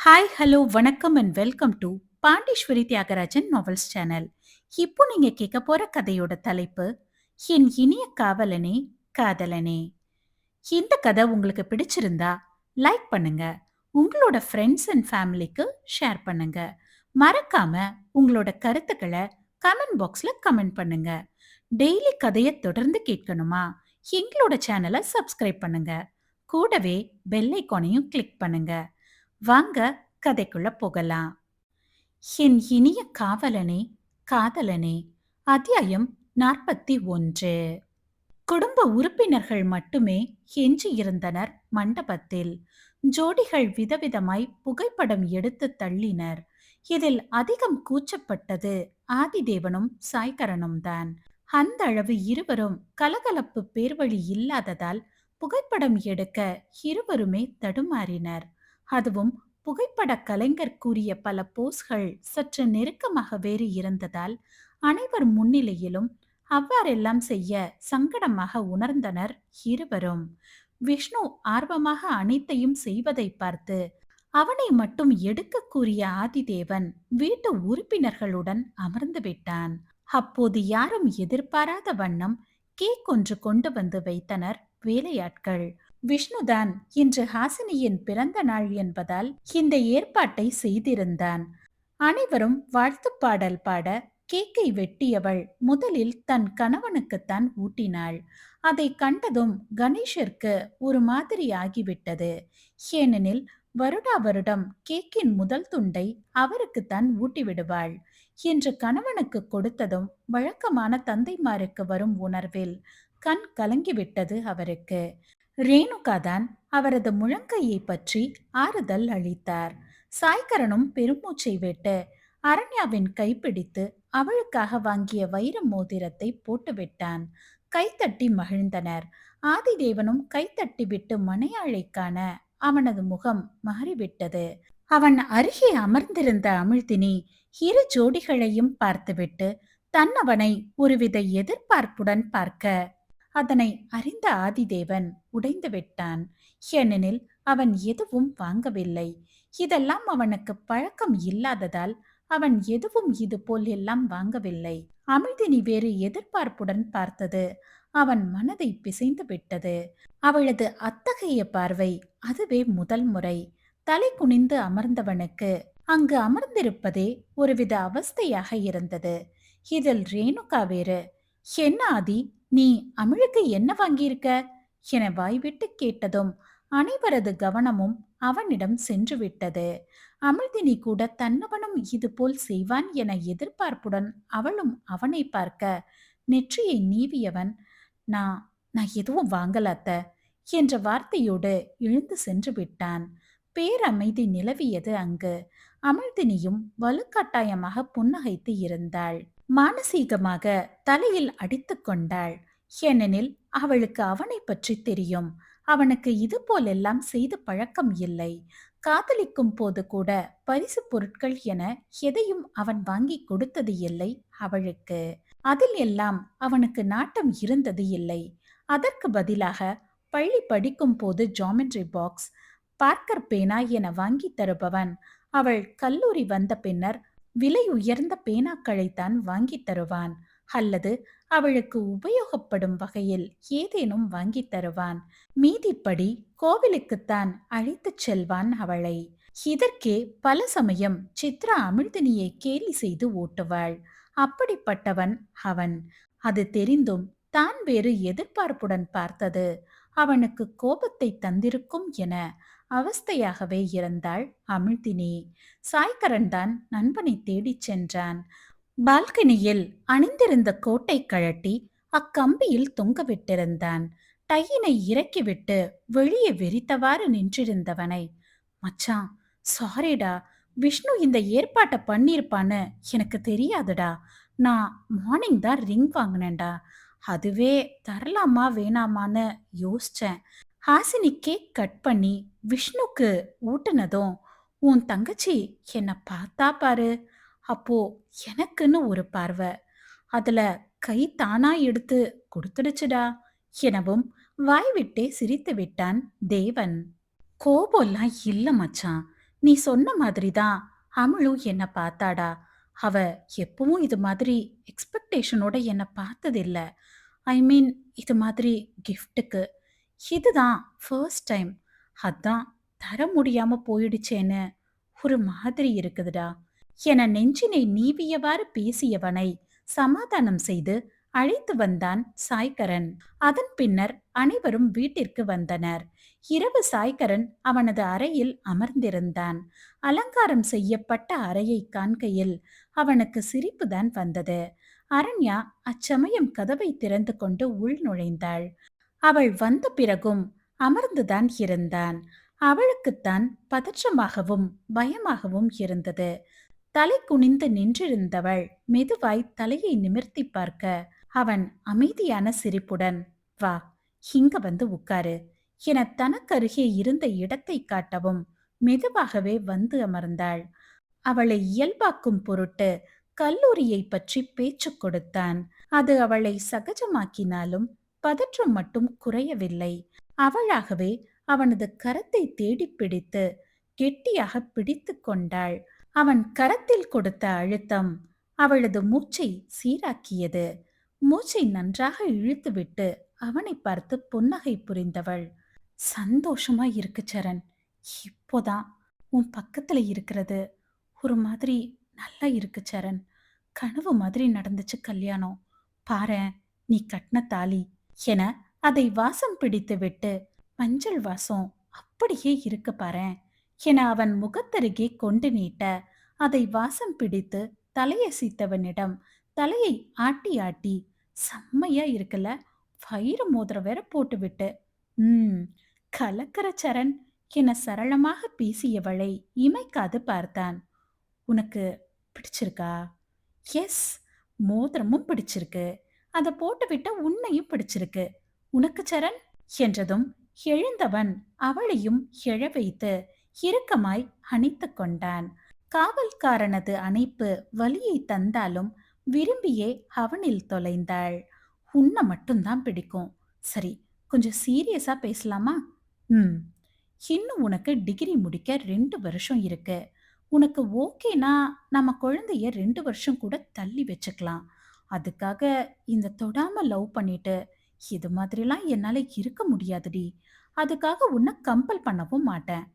Hi, hello, வணக்கம் and welcome to Pandeeswari Thiyagarajan novels channel. இப்போ நீங்க கேட்க போற கதையோட தலைப்பு என் இனிய காவலனே, காதலனே. இந்த கதை உங்களுக்கு பிடிச்சிருந்தா லைக் பண்ணுங்க. உங்களோட ஃப்ரெண்ட்ஸ் அண்ட் ஃபேமிலிக்கு ஷேர் பண்ணுங்க. மறக்காம உங்களோட கருத்துக்களை கமெண்ட் பாக்ஸ்ல கமெண்ட் பண்ணுங்க. டெய்லி கதையை தொடர்ந்து கேட்கணுமா? எங்களோட சேனலை சப்ஸ்கிரைப் பண்ணுங்க. கூடவே பெல் ஐகானையும் கிளிக் பண்ணுங்க. வாங்க கதைக்குள்ள போகலாம். என் இனிய காவலனே, காதலனே. அத்தியாயம் 41. குடும்ப உறுப்பினர்கள் மட்டுமே எஞ்சியிருந்தனர் மண்டபத்தில். ஜோடிகள் விதவிதமாய் புகைப்படம் எடுத்து தள்ளினர். இதில் அதிகம் கூச்சப்பட்டது ஆதிதேவனும் சாய்கரனும் தான். அந்த அளவு இருவரும் கலகலப்பு பேர்வழி இல்லாததால் புகைப்படம் எடுக்க இருவருமே தடுமாறினர். அதுவும் புகைப்பட கலைஞர் கூறிய பல போஸ்கள் சற்று நெருக்கமாக வேறு இருந்ததால் அனைவர் முன்னிலையிலும் அவ்வாறெல்லாம் செய்ய சங்கடமாக உணர்ந்தனர் இருவரும். விஷ்ணு ஆர்வமாக அனைத்தையும் செய்வதை பார்த்து அவனை மட்டும் எடுக்க கூறிய ஆதிதேவன் வீட்டு உறுப்பினர்களுடன் அமர்ந்து விட்டான். அப்போது யாரும் எதிர்பாராத வண்ணம் கேக் ஒன்று கொண்டு வந்து வைத்தனர் வேலையாட்கள். விஷ்ணுதான் இன்று ஹாசினியின் பிறந்த நாள் என்பதால் இந்த ஏற்பாட்டை செய்திருந்தான். அனைவரும் வாழ்த்துப் பாடல் பாட கேக்கை வெட்டியவள் முதலில் தன் கணவனுக்குத்தான் ஊட்டினாள். அதை கண்டதும் கணேஷிற்கு ஒரு மாதிரி ஆகிவிட்டது. ஏனெனில் வருடா வருடம் கேக்கின் முதல் துண்டை அவருக்குத்தான் ஊட்டிவிடுவாள். இன்று கணவனுக்கு கொடுத்ததும் வழக்கமான தந்தைமாருக்கு வரும் உணர்வில் கண் கலங்கிவிட்டது அவருக்கு. ரேணுகாதான் அவரது முழங்கையை பற்றி ஆறுதல் அளித்தார். சாய்கரனும் பெருமூச்சை விட்டு அரண்யாவின் கைப்பிடித்து அவளுக்காக வாங்கிய வைர மோதிரத்தை போட்டுவிட்டான். கைத்தட்டி மகிழ்ந்தனர். ஆதிதேவனும் கைத்தட்டிவிட்டு மணையாளை காண அவனது முகம் மாறிவிட்டது. அவன் அருகே அமர்ந்திருந்த அமிழ்தினி இரு ஜோடிகளையும் பார்த்துவிட்டு தன்னவனை ஒருவித எதிர்பார்ப்புடன் பார்க்க அதனை அறிந்த ஆதிதேவன் உடைந்து விட்டான். ஏனெனில் அவன் எதுவும் வாங்கவில்லை. இதெல்லாம் அவனுக்கு பழக்கம் இல்லாததால் அவன் எதுவும் இது போல் எல்லாம் வாங்கவில்லை. அமிழ்தினி வேறு எதிர்பார்ப்புடன் பார்த்தது அவன் மனதை பிசைந்து விட்டது. அவளது அத்தகைய பார்வை அதுவே முதல் முறை. தலை குனிந்து அமர்ந்தவனுக்கு அங்கு அமர்ந்திருப்பதே ஒருவித அவஸ்தையாக இருந்தது. இதில் ரேணுகா வேறு. என்ன ஆதி, நீ அமிழுக்கு என்ன வாங்கியிருக்க என வாய்விட்டு கேட்டதும் அனைவரது கவனமும் அவனிடம் சென்று விட்டது. அமிழ்தினி கூட தன்னவனும் இது போல் செய்வான் என எதிர்பார்ப்புடன் அவளும் அவனை பார்க்க நெற்றியை நீவியவன், நான் நான் எதுவும் வாங்கல அத்த என்ற வார்த்தையோடு எழுந்து சென்று விட்டான். பேரமைதி நிலவியது அங்கு. அமிழ்தினியும் வலுக்கட்டாயமாக புன்னகைத்து இருந்தாள். மானசீகமாக தலையில் அடித்து கொண்டாள். ஏனெனில் அவளுக்கு அவனை பற்றி தெரியும். அவனுக்கு இது போலெல்லாம் செய்து பழக்கம் இல்லை. காதலிக்கும் போது கூட பரிசு பொருட்கள் என எதையும் அவன் வாங்கி கொடுத்தது இல்லை அவளுக்கு. அதில் எல்லாம் அவனுக்கு நாட்டம் இருந்தது இல்லை. அதற்கு பதிலாக பள்ளி படிக்கும் போது ஜாமெட்ரி பாக்ஸ், பார்க்கர் பேனா என வாங்கி தருபவன் அவள் கல்லூரி வந்த பின்னர் விலை உயர்ந்த பேனாக்களைத்தான் வாங்கி தருவான். அல்லது அவளுக்கு உபயோகப்படும் வகையில் ஏதேனும் வாங்கி தருவான். மீதிப்படி கோவிலுக்குத்தான் அழைத்துச் செல்வான் அவளை. இதற்கே பல சமயம் சித்ரா அமிழ்தினியை கேலி செய்து ஓட்டுவாள். அப்படிப்பட்டவன் அவன். அது தெரிந்தும் தான் வேறு எதிர்பார்ப்புடன் பார்த்தது அவனுக்கு கோபத்தை தந்திருக்கும் என அவஸ்தையாகவே இருந்தாள் அமிழ்தினி. சாய்கரன் தான் நண்பனை தேடிச் சென்றான். பால்கனியில் அணிந்திருந்த கோட்டை கழட்டி அக்கம்பியில் தொங்கவிட்டிருந்தான். டையினை இறக்கிவிட்டு வெளியே வெறித்தவாறு நின்றிருந்தவனை, மச்சான், சாரிடா, விஷ்ணு இந்த ஏற்பாட்டை பண்ணியிருப்பான்னு எனக்கு தெரியாதுடா. நான் மார்னிங் தான் ரிங் வாங்கினேன்டா. அதுவே தரலாமா வேணாமான்னு யோசிச்சேன். ஹாசினி கேக் கட் பண்ணி விஷ்ணுக்கு ஊட்டுனதும் உன் தங்கச்சி என்னை பார்த்தா பாரு. அப்போ எனக்குன்னு ஒரு பார்வை. அதுல கை தானா எடுத்து கொடுத்துடுச்சுடா எனவும் வாய்விட்டே சிரித்து விட்டான் தேவன். கோபம்லாம் இல்ல மச்சான். நீ சொன்ன மாதிரி தான் அமலும் என்ன பார்த்தாடா. அவ எப்பவும் இது மாதிரி எக்ஸ்பெக்டேஷனோட என்ன பார்த்ததில்ல. ஐ மீன் இது மாதிரி கிஃப்ட்டுக்கு. இதுதான் ஃபர்ஸ்ட் டைம். அதான் தர முடியாம போயிடுச்சேன்னு ஒரு மாதிரி இருக்குதுடா. என நெஞ்சினை நீவியவாறு பேசியவனை சமாதானம் செய்து அழைத்து வந்தான் சாய்கரன். அதன் பின்னர் அனைவரும் வீட்டிற்கு வந்தனர். இரவு சாய்கரன் அவனது அறையில் அமர்ந்திருந்தான். அலங்காரம் செய்யப்பட்ட அறையை காண்கையில் அவனுக்கு சிரிப்புதான் வந்தது. அரண்யா அச்சமயம் கதவை திறந்து கொண்டு உள் நுழைந்தாள். அவள் வந்த பிறகும் அமர்ந்துதான் இருந்தான். அவளுக்குத்தான் பதற்றமாகவும் பயமாகவும் இருந்தது. தலை குனிந்து நின்றிருந்தவள் மெதுவாய் தலையை நிமிர்த்தி பார்க்க அவன் அமைதியான சிரிப்புடன், வா, இங்க வந்து உட்காரு என தனக்கருகே இருந்த இடத்தை காட்டவும் மெதுவாகவே வந்து அமர்ந்தாள். அவளை இயல்பாக்கும் பொருட்டு கல்லூரியை பற்றி பேச்சு கொடுத்தான். அது அவளை சகஜமாக்கினாலும் பதற்றம் மட்டும் குறையவில்லை. அவளாகவே அவனது கரத்தை தேடிப் பிடித்து கெட்டியாக பிடித்து கொண்டாள். அவன் கரத்தில் கொடுத்த அழுத்தம் அவளது மூச்சை சீராக்கியது. மூச்சை நன்றாக இழுத்துவிட்டு அவனை பார்த்து புன்னகை புரிந்தவள், சந்தோஷமா இருக்கு சரண். இப்போதான் உன் பக்கத்துல இருக்கிறது ஒரு மாதிரி நல்லா இருக்கு சரண். கனவு மாதிரி நடந்துச்சு கல்யாணம். பாரேன், நீ கட்டின தாலி என அதை வாசம் பிடித்து விட்டு, மஞ்சள் வாசம் அப்படியே இருக்கு பாரேன் என அவன் முகத்தருகே கொண்டு நீட்ட, அதை வாசம் பிடித்து தலையசைத்தவனிடம் தலையை ஆட்டி ஆட்டி, செம்மையா இருக்குல்ல, வைர மோதிரம் வேற போட்டுவிட்டு, ம், கலக்கர சரண் என சரளமாக பேசியவளை இமைக்காது பார்த்தான். உனக்கு பிடிச்சிருக்கா? எஸ், மோதிரமும் பிடிச்சிருக்கு. அத போட்டுவிட்ட உன்னையும் பிடிச்சிருக்கு. உனக்கு சரண் என்றதும் எழுந்தவன் அவளையும் எழ வைத்து இறுக்கமாய் அணைத்துக் கொண்டான். காவல்காரனது அணைப்பு வலியை தந்தாலும் விரும்பியே அவனில் தொலைந்தாள். உன்னை மட்டும்தான் பிடிக்கும். சரி, கொஞ்சம் சீரியஸா பேசலாமா? ம். இன்னும் உனக்கு டிகிரி முடிக்க 2 வருஷம் இருக்கு. உனக்கு ஓகேனா நம்ம குழந்தைய 2 வருஷம் கூட தள்ளி வச்சுக்கலாம். அதுக்காக இந்த தொடாம லவ் பண்ணிட்டு இது மாதிரிலாம் என்னால இருக்க முடியாதுடி. அதுக்காக உன்னை கம்பல் பண்ணவும் மாட்டேன்.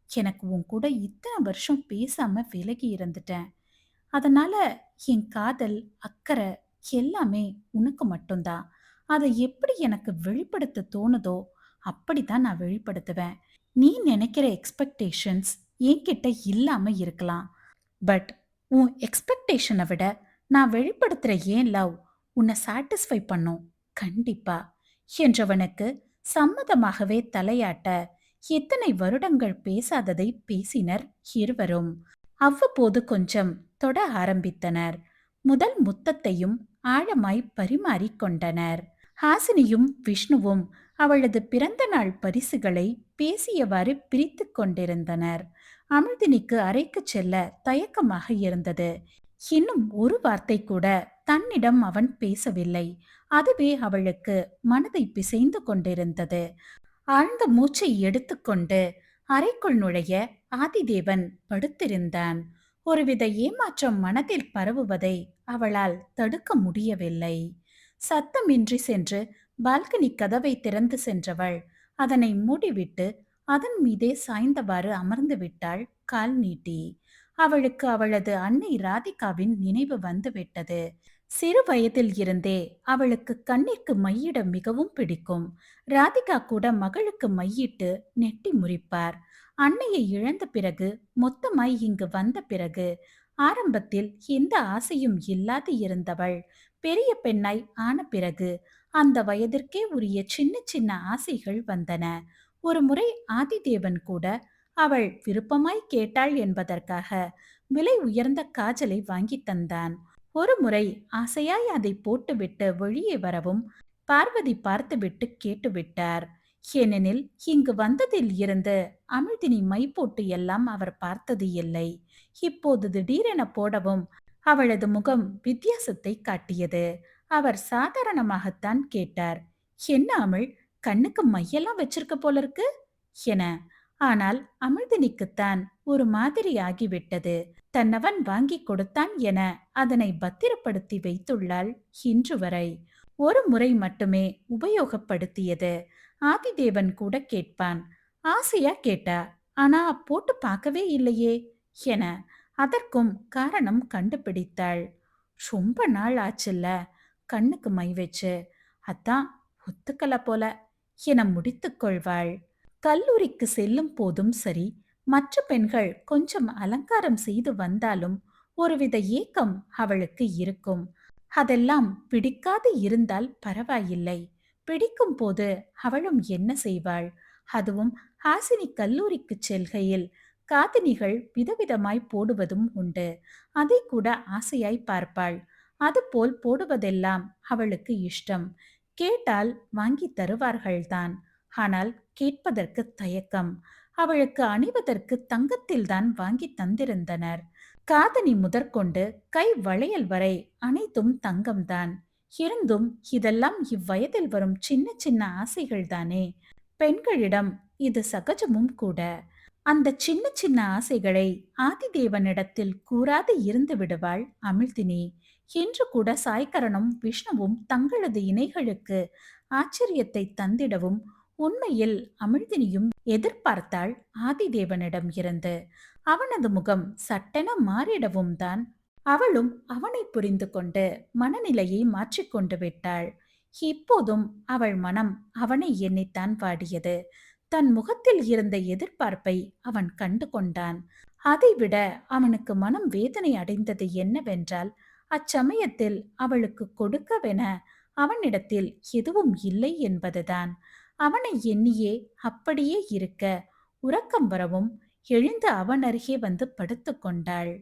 எனக்கு உன் கூட இத்தனை வருஷம் பேசாம விலகி இருந்துட்டேன். அதனால என் காதல், அக்கறை எல்லாமே உனக்கு மட்டும்தான். அதை எப்படி எனக்கு வெளிப்படுத்த தோணுதோ அப்படிதான் நான் வெளிப்படுத்துவேன். நீ நினைக்கிற எக்ஸ்பெக்டேஷன்ஸ் என்கிட்ட இல்லாம இருக்கலாம். பட் உன் எக்ஸ்பெக்டேஷனை விட நான் வெளிப்படுத்துற ஏன் லவ் உன்னை சாட்டிஸ்ஃபை பண்ணும். கண்டிப்பா என்றவனுக்கு சம்மதமாகவே தலையாட்ட எத்தனை வருடங்கள் பேசாததை பேசினர் இருவரும். அவ்வப்போது கொஞ்சம் தொட ஆரம்பித்தனர். முதல் முத்தத்தையும் ஆழமாய் பரிமாறிக் கொண்டனர். ஹாசினியும் விஷ்ணுவும் அவளது பிறந்த நாள் பரிசுகளை பேசியவாறு பிரித்து கொண்டிருந்தனர். அமிர்தினிக்கு அறைக்கு செல்ல தயக்கமாக இருந்தது. இன்னும் ஒரு வார்த்தை கூட தன்னிடம் அவன் பேசவில்லை. அதுவே அவளுக்கு மனதை பிசைந்து கொண்டிருந்தது. ஆழ்ந்த மூச்சை எடுத்துக்கொண்டு அறைக்குள் நுழைய ஆதிதேவன் படுத்திருந்தான். ஒருவித ஏமாற்றம் மனதில் பரவுவதை அவளால் தடுக்க முடியவில்லை. சத்தமின்றி சென்று பால்கனி கதவை திறந்து சென்றவள் அதனை மூடிவிட்டு அதன் மீதே சாய்ந்தவாறு அமர்ந்து விட்டாள் கால் நீட்டி. அவளுக்கு அவளது அன்னை ராதிகாவின் நினைவு வந்துவிட்டது. சிறு வயதில் இருந்தே அவளுக்கு கண்ணிற்கு மையிட மிகவும் பிடிக்கும். ராதிகா கூட மகளுக்கு மையிட்டு நெட்டி முறிப்பார். அன்னையை இழந்த பிறகு, மொத்தமாய் இங்கு வந்த பிறகு, ஆரம்பத்தில் எந்த ஆசையும் இல்லாது இருந்தவள் பெரிய பெண்ணாய் ஆன பிறகு அந்த வயதிற்கே உரிய சின்ன சின்ன ஆசைகள் வந்தன. ஒரு முறை ஆதிதேவன் கூட அவள் விருப்பமாய் கேட்டாள் என்பதற்காக விலை உயர்ந்த காஜலை வாங்கி தந்தான். ஒரு முறை ஆசையாய் அதை போட்டுவிட்டு வெளியே வரவும் பார்வதி பார்த்துவிட்டு கேட்டுவிட்டார். ஏனெனில் இங்கு வந்ததில் இருந்து அமிழ்தினி மை போட்டு எல்லாம் அவர் பார்த்தது இல்லை. இப்போது திடீரென போடவும் அவளது முகம் வித்தியாசத்தை காட்டியது. அவர் சாதாரணமாகத்தான் கேட்டார், என்ன அமிழ், கண்ணுக்கு மையெல்லாம் வச்சிருக்க போல இருக்கு என. ஆனால் அமிர்தினிக்குத்தான் ஒரு மாதிரி ஆகிவிட்டது. தன்னவன் வாங்கிக் கொடுத்தான் என அதனை பத்திரப்படுத்தி வைத்துள்ளாள் இன்று வரை. ஒரு முறை மட்டுமே உபயோகப்படுத்தியது. ஆதிதேவன் கூட கேட்பான். ஆசையா கேட்டா, ஆனா போட்டு பார்க்கவே இல்லையே என. அதற்கும் காரணம் கண்டுபிடித்தாள். ரொம்ப நாள் ஆச்சுல்ல கண்ணுக்கு மை வச்சு, அதான் ஒத்துக்கல போல என முடித்துக் கொள்வாள். கல்லூரிக்கு செல்லும் போதும் சரி, மற்ற பெண்கள் கொஞ்சம் அலங்காரம் செய்து வந்தாலும் ஒருவித ஏக்கம் அவளுக்கு இருக்கும். அதெல்லாம் பிடிக்காது இருந்தால் பரவாயில்லை. பிடிக்கும் போது அவளும் என்ன செய்வாள்? அதுவும் ஹாசினி கல்லூரிக்கு செல்கையில் காதணிகள் விதவிதமாய் போடுவதும் உண்டு. அதை கூட ஆசையாய் பார்ப்பாள். அதுபோல் போடுவதெல்லாம் அவளுக்கு இஷ்டம். கேட்டால் வாங்கி தருவார்கள்தான். ஆனால் கேட்பதற்கு தயக்கம். அவளுக்கு அணிவதற்கு தங்கத்தில்தான் வாங்கி தந்திருந்தனர். காதணி முதற்கொண்டு கை வளையல் வரை அனைத்தும் தங்கம்தான். இருந்தும் இதெல்லாம் இவ்வயதில் வரும் சின்ன சின்ன ஆசைகள்தானே. பெண்களிடம் இது சகஜமும் கூட. அந்த சின்ன சின்ன ஆசைகளை ஆதிதேவனிடத்தில் கூறாது இருந்து விடுவாள் அமிழ்தினி. இன்று கூட சாய்கரனும் விஷ்ணுவும் தங்களது இணைகளுக்கு ஆச்சரியத்தை தந்திடவும் உண்மையில் அமிழ்தினியும் எதிர்பார்த்தாள் ஆதிதேவனிடம் இருந்து. அவனது முகம் சட்டென மாறிடவும் தான் அவளும் அவனை புரிந்து கொண்டு மனநிலையை மாற்றிக்கொண்டு விட்டாள். இப்போதும் அவள் மனம் அவனை எண்ணித்தான் வாடியது. தன் முகத்தில் இருந்த எதிர்பார்ப்பை அவன் கண்டு கொண்டான். அதைவிட அவனுக்கு மனம் வேதனை அடைந்தது என்னவென்றால், அச்சமயத்தில் அவளுக்கு கொடுக்கவென அவனிடத்தில் எதுவும் இல்லை என்பதுதான். அவனை எண்ணியே அப்படியே இருக்க உறக்கம் வரவும் எழுந்து அவன் அருகே வந்து படுத்துக் கொண்டாள்.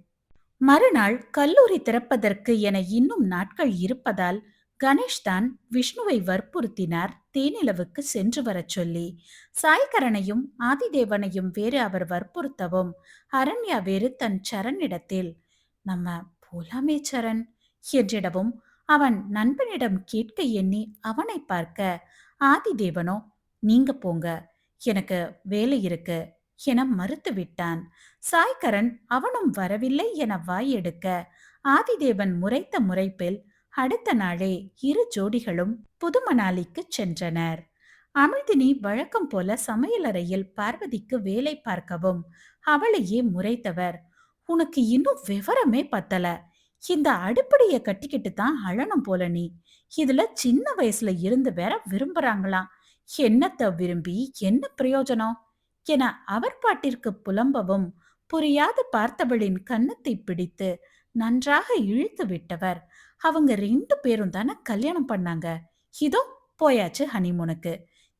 மறுநாள் கல்லூரி திறப்பதற்கு என இன்னும் நாட்கள் இருப்பதால் கணேஷ் தான் விஷ்ணுவை வற்புறுத்தினார் தேனிலவுக்கு சென்று வரச் சொல்லி. சாய்கரனையும் ஆதிதேவனையும் வேறு அவர் வற்புறுத்தவும் அரண்யா வேறு தன் சரணிடத்தில் நம்ம போலாமே சரண் என்றிடவும் அவன் நண்பனிடம் கேட்க எண்ணி அவனை பார்க்க ஆதிதேவனோ நீங்க போங்க, எனக்கு வேலை இருக்கு என மறுத்து விட்டான். சாய்கரன் அவனும் வரவில்லை என வாய் எடுக்க ஆதிதேவன் முறைத்த முறைப்பில் அடுத்த நாளே இரு ஜோடிகளும் புதுமணாலிக்கு சென்றனர். அமிழ்தினி வழக்கம் போல சமையலறையில் பார்வதிக்கு வேலை பார்க்கவும் அவளையே முறைத்தவர். உனக்கு இன்னும் விவரமே பத்தல. இந்த அடுப்படிய கட்டிக்கிட்டு தான் அழணும் போல நீ. இதுல சின்ன வயசுல இருந்து வேற விரும்புறாங்களாம். என்னத்த விரும்பி என்ன பிரயோஜனம் என அவர் பாட்டிற்கு புலம்பவும் புரியாது பார்த்தவளின் கன்னத்தை பிடித்து நன்றாக இழுத்து விட்டவர். அவங்க 2 பேரும் தானே கல்யாணம் பண்ணாங்க. இதோ போயாச்சு ஹனிமூனுக்கு.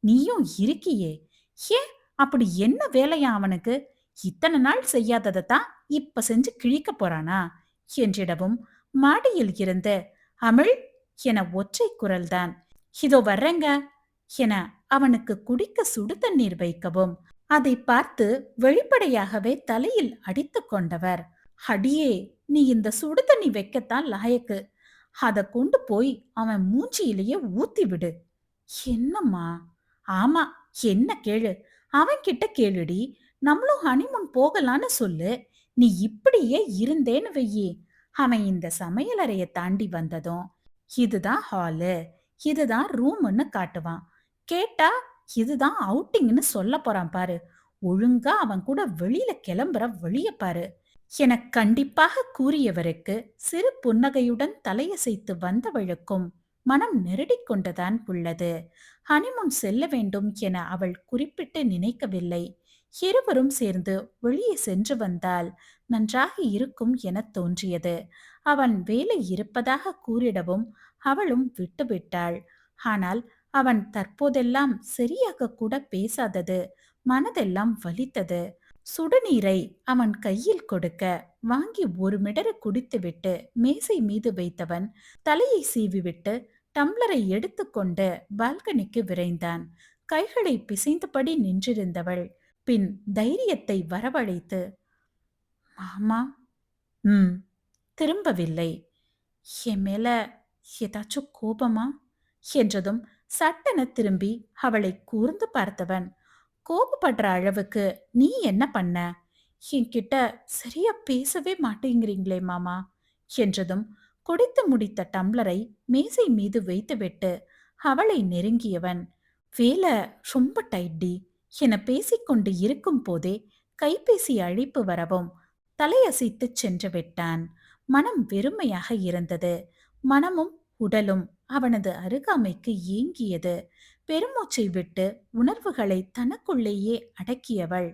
நீயும் இருக்கியே. ஏன் அப்படி என்ன வேலையா அவனுக்கு? இத்தனை நாள் செய்யாததைத்தான் இப்ப செஞ்சு கிழிக்க போறானா என்றிடவும் மாடியில் இருந்து அமிழ் என ஒற்றை குரல்தான். இதோ வர்றேங்க என அவனுக்கு குடிக்க சுடு தண்ணீர் வைக்கவும் அதை பார்த்து வெளிப்படையாகவே தலையில் அடித்து கொண்டவர். அடியே, நீ இந்த சுடு தண்ணி வைக்கத்தான் லாயக்கு. அத கொண்டு போய் அவன் மூஞ்சியிலேயே ஊத்தி விடு. என்னம்மா? ஆமா, என்ன கேளு. அவன் கிட்ட கேளுடி. நம்மளும் ஹனிமூன் போகலான்னு சொல்லு. நீ இப்படியே இருந்தேன்னு வெய்யி, அவன் இந்த சமையலறைய தாண்டி வந்ததும் இதுதான் ஹாலு, இதுதான் ரூம்னு காட்டுவான். கேட்டா இதுதான் அவுட்டிங்னு சொல்ல போறான் பாரு. ஒழுங்கா அவன் கூட வெளியில கிளம்புற வழிய பாரு என கண்டிப்பாக கூறியவருக்கு சிறு புன்னகையுடன் தலையசைத்து வந்தவளுக்கும் மனம் நெருடிக் கொண்டுதான் உள்ளது. ஹனிமூன் செல்ல வேண்டும் என அவள் குறிப்பிட்டு நினைக்கவில்லை. இருவரும் சேர்ந்து வெளியே சென்று வந்தால் நன்றாக இருக்கும் என தோன்றியது. அவன் வேலை இருப்பதாக கூறிடவும் அவளும் விட்டுவிட்டாள். ஆனால் அவன் தற்போதெல்லாம் சரியாக கூட பேசாதது மனதெல்லாம் வலித்தது. சுடுநீரை அவன் கையில் கொடுக்க வாங்கி ஒரு மிடறு குடித்துவிட்டு மேசை மீது வைத்தவன் தலையை சீவிவிட்டு டம்ளரை எடுத்துக்கொண்டு பால்கனிக்கு விரைந்தான். கைகளை பிசைந்தபடி நின்றிருந்தவள் பின் தைரியத்தை வரவழைத்து, மாமா. ம். திரும்பவில்லை. என் மேல ஏதாச்சும் கோபமா என்றதும் சட்டென திரும்பி அவளை கூர்ந்து பார்த்தவன், கோபப்படுற அளவுக்கு நீ என்ன பண்ண? என்கிட்ட சரியா பேசவே மாட்டேங்கிறீங்களே மாமா என்றதும் குடித்து முடித்த டம்ளரை மேசை மீது வைத்துவிட்டு அவளை நெருங்கியவன், வேலை ரொம்ப டைட்டி என பேசிக்கொண்டு இருக்கும் போதே கைபேசி அழைப்பு வரவும் தலையசைத்து சென்று விட்டான். மனம் வெறுமையாக இருந்தது. மனமும் உடலும் அவனது அருகாமைக்கு ஏங்கியது. பெருமூச்சை விட்டு உணர்வுகளை தனக்குள்ளேயே அடக்கியவள்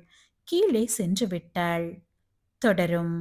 கீழே சென்று விட்டாள். தொடரும்.